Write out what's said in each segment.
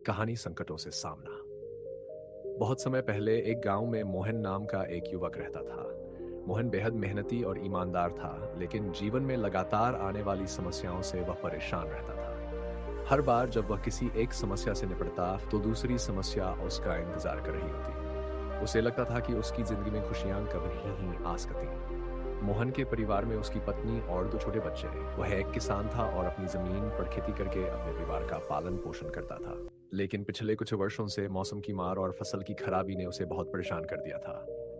कहानी संकटों से सामना। बहुत समय पहले एक गांव में मोहन नाम का एक युवक रहता था। मोहन बेहद मेहनती और ईमानदार था, लेकिन जीवन में लगातार आने वाली समस्याओं से वह परेशान रहता था। हर बार जब वह किसी एक समस्या से निपटता, तो दूसरी समस्या उसका इंतजार कर रही होती। उसे लगता था कि उसकी जिंदगी में खुशियां कभी ही आ सकती। मोहन के परिवार में उसकी पत्नी और दो छोटे बच्चे। वह एक किसान था और अपनी जमीन पर खेती करके अपने परिवार का पालन पोषण करता था। लेकिन पिछले कुछ वर्षों से मौसम की मार और फसल की खराबी ने उसे बहुत परेशान कर दिया था।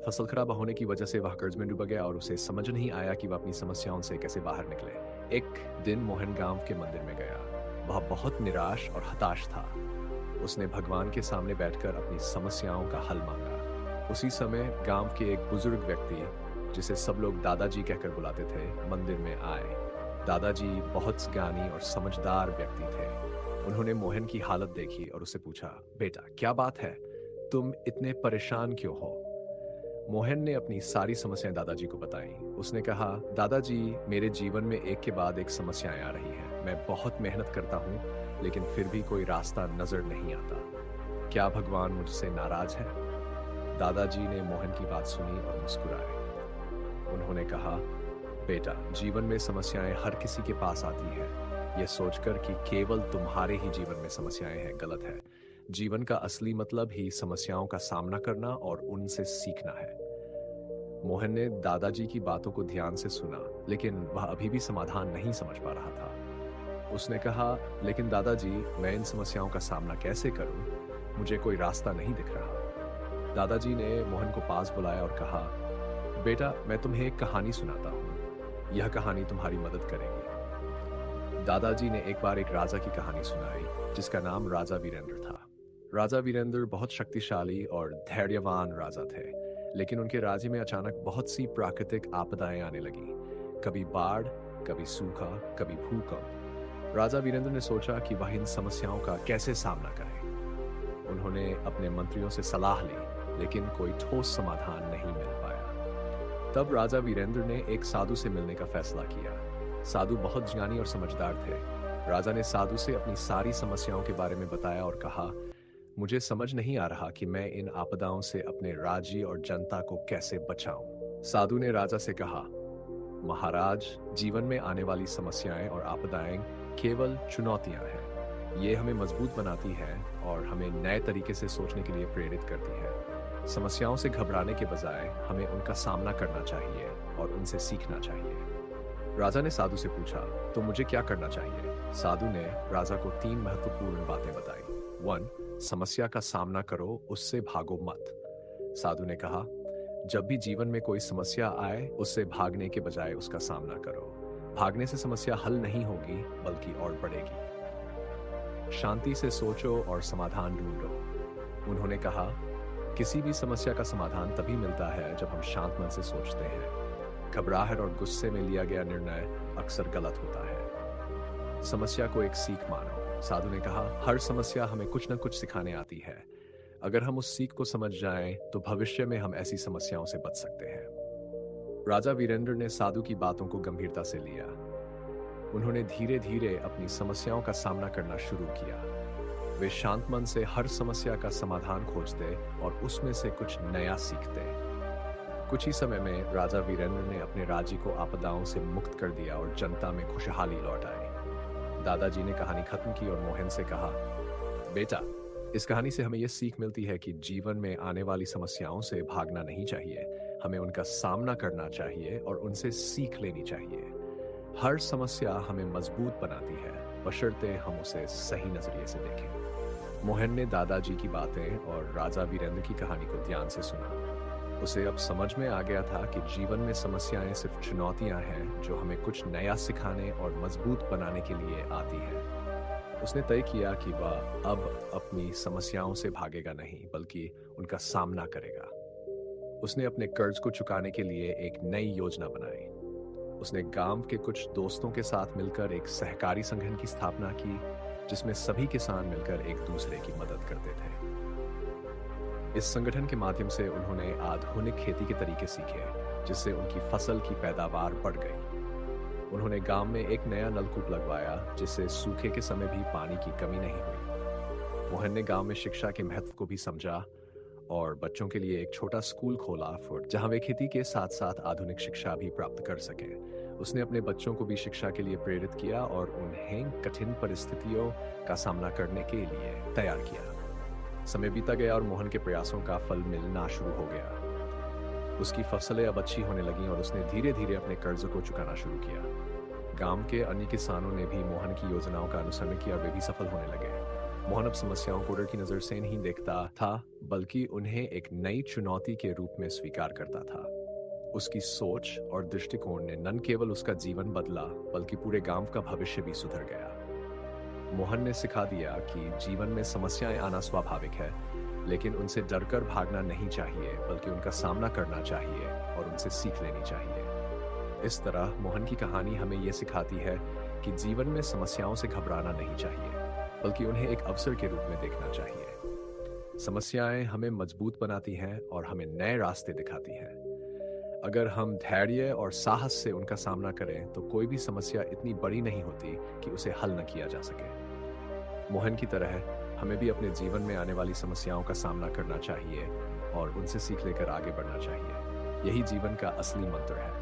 फसल खराब होने की वजह से वह कर्ज में डूब गया और उसे समझ नहीं आया कि वह अपनी समस्याओं से कैसे बाहर निकले। एक दिन मोहन गांव के मंदिर में गया। वह बहुत निराश और हताश था। उसने भगवान के सामने बैठकर अपनी समस्याओं का हल मांगा। उसी समय गांव के एक बुजुर्ग व्यक्ति, जिसे सब लोग दादाजी कहकर बुलाते थे, मंदिर में आए। दादाजी बहुत ज्ञानी और समझदार व्यक्ति थे। उन्होंने मोहन की हालत देखी और उससे पूछा, बेटा क्या बात है, तुम इतने परेशान क्यों हो? मोहन ने अपनी सारी समस्याएं दादाजी को बताई। उसने कहा, दादाजी, मेरे जीवन में एक के बाद एक समस्याएं आ रही हैं। मैं बहुत मेहनत करता हूँ, लेकिन फिर भी कोई रास्ता नजर नहीं आता। क्या भगवान मुझसे नाराज है? दादाजी ने मोहन की बात सुनी और मुस्कुराए। उन्होंने कहा, बेटा, जीवन में समस्याएं हर किसी के पास आती हैं। यह सोचकर कि केवल तुम्हारे ही जीवन में समस्याएं हैं, गलत है। जीवन का असली मतलब ही समस्याओं का सामना करना और उनसे सीखना है। मोहन ने दादाजी की बातों को ध्यान से सुना, लेकिन वह अभी भी समाधान नहीं समझ पा रहा था। उसने कहा, लेकिन दादाजी, मैं इन समस्याओं का सामना कैसे करूं? मुझे कोई रास्ता नहीं दिख रहा। दादाजी ने मोहन को पास बुलाया और कहा, बेटा, मैं तुम्हें एक कहानी सुनाता हूँ। यह कहानी तुम्हारी मदद करेगी। दादाजी ने एक बार एक राजा की कहानी सुनाई, जिसका नाम राजा वीरेंद्र था। राजा वीरेंद्र बहुत शक्तिशाली और धैर्यवान राजा थे, लेकिन उनके राज्य में अचानक बहुत सी प्राकृतिक आपदाएं आने लगी। कभी बाढ़, कभी सूखा, कभी भूकंप। राजा वीरेंद्र ने सोचा कि वह इन समस्याओं का कैसे सामना करे। उन्होंने अपने मंत्रियों से सलाह ली, लेकिन कोई ठोस समाधान नहीं मिल पाया। तब राजा वीरेंद्र ने एक साधु से मिलने का फैसला किया। साधु बहुत ज्ञानी और समझदार थे। राजा ने साधु से अपनी सारी समस्याओं के बारे में बताया और कहा, मुझे समझ नहीं आ रहा कि मैं इन आपदाओं से अपने राज्य और जनता को कैसे बचाऊं। साधु ने राजा से कहा, महाराज, जीवन में आने वाली समस्याएं और आपदाएं केवल चुनौतियां हैं। ये हमें मजबूत बनाती हैं और हमें नए तरीके से सोचने के लिए प्रेरित करती है। समस्याओं से घबराने के बजाय हमें उनका सामना करना चाहिए और उनसे सीखना चाहिए। राजा ने साधु से पूछा, तो मुझे क्या करना चाहिए? साधु ने राजा को 3 महत्वपूर्ण बातें बताई। 1. समस्या का सामना करो, उससे भागो मत। साधु ने कहा, जब भी जीवन में कोई समस्या आए, उससे भागने के बजाय उसका सामना करो। भागने से समस्या हल नहीं होगी, बल्कि और बढ़ेगी। शांति से सोचो और समाधान ढूंढो। उन्होंने कहा, किसी भी समस्या का समाधान तभी मिलता है जब हम शांत मन से सोचते हैं। घबराहट और गुस्से में लिया गया निर्णय अक्सर गलत होता है। समस्या को एक सीख मानो। साधु ने कहा, हर समस्या हमें कुछ न कुछ सिखाने आती है। अगर हम उस सीख को समझ जाएं, तो भविष्य में हम ऐसी समस्याओं से बच सकते हैं। राजा वीरेंद्र ने साधु की बातों को गंभीरता से लिया। उन्होंने धीरे धीरे अपनी समस्याओं का सामना करना शुरू किया। वे शांत मन से हर समस्या का समाधान खोजते और उसमें से कुछ नया सीखते। कुछ ही समय में राजा वीरेंद्र ने अपने राज्य को आपदाओं से मुक्त कर दिया और जनता में खुशहाली लौट आई। दादाजी ने कहानी खत्म की और मोहन से कहा, बेटा, इस कहानी से हमें यह सीख मिलती है कि जीवन में आने वाली समस्याओं से भागना नहीं चाहिए। हमें उनका सामना करना चाहिए और उनसे सीख लेनी चाहिए। हर समस्या हमें मजबूत बनाती है, बशर्ते हम उसे सही नजरिए से देखें। मोहन ने दादाजी की बातें और राजा वीरेंद्र की कहानी को ध्यान से सुना। उसे अब समझ में आ गया था कि जीवन में समस्याएं सिर्फ चुनौतियां हैं, जो हमें कुछ नया सिखाने और मजबूत बनाने के लिए आती हैं। उसने तय किया कि वह अब अपनी समस्याओं से भागेगा नहीं, बल्कि उनका सामना करेगा। उसने अपने कर्ज को चुकाने के लिए एक नई योजना बनाई। उसने गांव के कुछ दोस्तों के साथ मिलकर एक सहकारी संगठन की स्थापना की, जिसमें सभी किसान मिलकर एक दूसरे की मदद करते थे। इस संगठन के माध्यम से उन्होंने आधुनिक खेती के तरीके सीखे, जिससे उनकी फसल की पैदावार बढ़ गई। उन्होंने गांव में एक नया नलकूप लगवाया, जिससे सूखे के समय भी पानी की कमी नहीं हुई। मोहन ने गांव में शिक्षा के महत्व को भी समझा और बच्चों के लिए एक छोटा स्कूल खोला फुट जहां वे खेती के साथ साथ आधुनिक शिक्षा भी प्राप्त कर सकें। उसने अपने बच्चों को भी शिक्षा के लिए प्रेरित किया और उन्हें कठिन परिस्थितियों का सामना करने के लिए तैयार किया। समय बीता गया और मोहन के प्रयासों का फल मिलना शुरू हो गया। उसकी फसलें अब अच्छी होने लगीं और उसने धीरे धीरे अपने कर्ज को चुकाना शुरू किया। गांव के अन्य किसानों ने भी मोहन की योजनाओं का अनुसरण किया और वे भी सफल होने लगे। मोहन अब समस्याओं को डर की नजर से नहीं देखता था, बल्कि उन्हें एक नई चुनौती के रूप में स्वीकार करता था। उसकी सोच और दृष्टिकोण ने न केवल उसका जीवन बदला, बल्कि पूरे गांव का भविष्य भी सुधर गया। मोहन ने सिखा दिया कि जीवन में समस्याएं आना स्वाभाविक है, लेकिन उनसे डरकर भागना नहीं चाहिए, बल्कि उनका सामना करना चाहिए और उनसे सीख लेनी चाहिए। इस तरह मोहन की कहानी हमें यह सिखाती है कि जीवन में समस्याओं से घबराना नहीं चाहिए, बल्कि उन्हें एक अवसर के रूप में देखना चाहिए। समस्याएं हमें मजबूत बनाती हैं और हमें नए रास्ते दिखाती हैं। अगर हम धैर्य और साहस से उनका सामना करें तो कोई भी समस्या इतनी बड़ी नहीं होती कि उसे हल न किया जा सके। मोहन की तरह हमें भी अपने जीवन में आने वाली समस्याओं का सामना करना चाहिए और उनसे सीख लेकर आगे बढ़ना चाहिए। यही जीवन का असली मंत्र है।